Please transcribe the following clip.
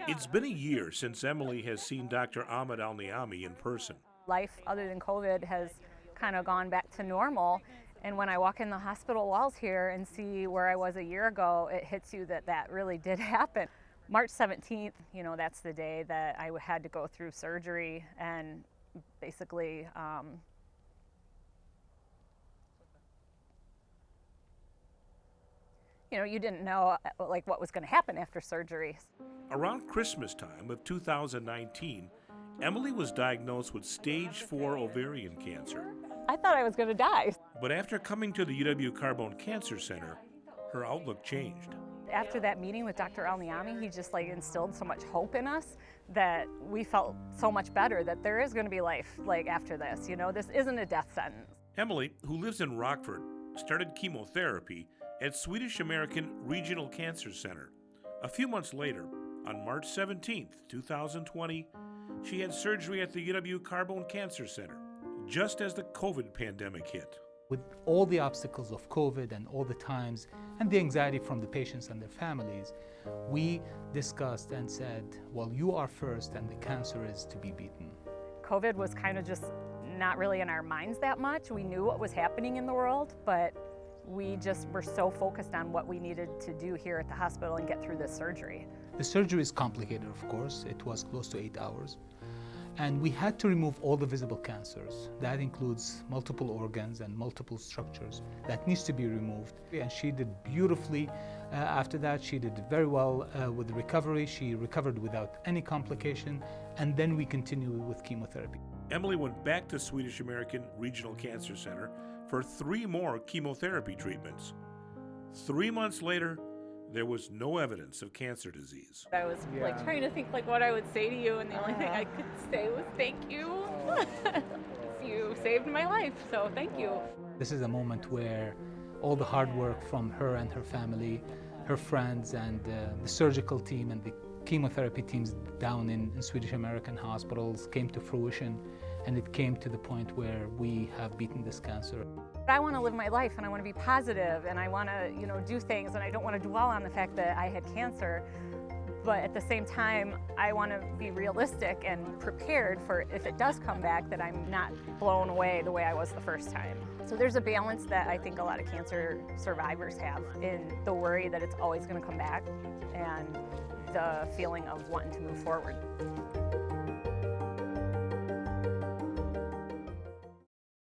It's been a year since Emily has seen Dr. Ahmed Al-Niami in person. Life other than COVID has kind of gone back to normal. And when I walk in the hospital walls here and see where I was a year ago, it hits you that that really did happen. March 17th, that's the day that I had to go through surgery and basically you didn't know like what was going to happen after surgery. Around Christmas time of 2019, Emily was diagnosed with stage 4 ovarian cancer. I thought I was going to die. But after coming to the UW Carbone Cancer Center, her outlook changed. After that meeting with Dr. Al-Niami, he just instilled so much hope in us that we felt so much better that there is going to be life after this. This isn't a death sentence. Emily, who lives in Rockford, started chemotherapy at Swedish American Regional Cancer Center. A few months later, on March 17, 2020, she had surgery at the UW Carbone Cancer Center, just as the COVID pandemic hit. With all the obstacles of COVID and all the times and the anxiety from the patients and their families, we discussed and said, well, you are first and the cancer is to be beaten. COVID was kind of just not really in our minds that much. We knew what was happening in the world, but we just were so focused on what we needed to do here at the hospital and get through this surgery. The surgery is complicated, of course. It was close to 8 hours. And we had to remove all the visible cancers. That includes multiple organs and multiple structures that needs to be removed. And she did beautifully. After that, she did very well with the recovery. She recovered without any complication. And then we continued with chemotherapy. Emily went back to Swedish American Regional Cancer Center for 3 more chemotherapy treatments. 3 months later, there was no evidence of cancer disease. I was trying to think what I would say to you, and the only thing I could say was thank you. You saved my life, so thank you. This is a moment where all the hard work from her and her family, her friends, and the surgical team and the chemotherapy teams down in Swedish American hospitals came to fruition, and it came to the point where we have beaten this cancer. I want to live my life, and I want to be positive, and I want to, do things, and I don't want to dwell on the fact that I had cancer. But at the same time, I want to be realistic and prepared for if it does come back, that I'm not blown away the way I was the first time. So there's a balance that I think a lot of cancer survivors have in the worry that it's always going to come back and the feeling of wanting to move forward.